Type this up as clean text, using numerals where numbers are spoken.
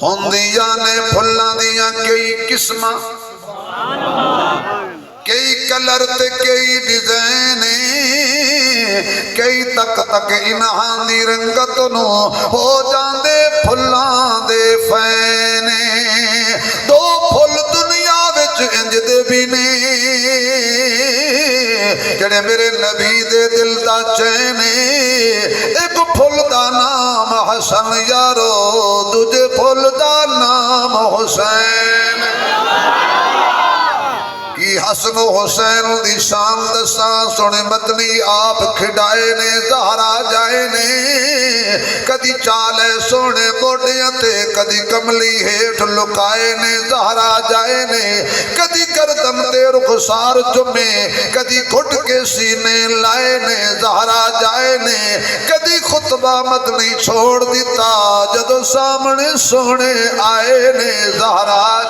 होंदियां ने फुल्लां दियां कई किस्मां, कई कलर ते कई डिजाइन, कई तक तक इन्हां दी रंगत नू हो जांदे फुल्लां दे फैन। दो फुल दुनिया विच इंज दे भी ने जेड़े मेरे नबी दे दिल दा चैन। एक फुल दा नाम हसन यारो, दूजे फुल दा नाम हुसैन। हसन हुसैन दी शान दसा सुने मतनी आप खिडाए ने ज़हरा जाए ने। कदी चाले सोने मोडियां ते कदी कमली हेठ लुकाए ने ज़हरा जाए ने। कदी गर्दन ते रुखसार जुमे, कदी घुट के सीने लाए ने ज़हरा जाए ने। कदी खुतबा मतनी छोड़ दिता जदों सामने सोने आए ने ज़हरा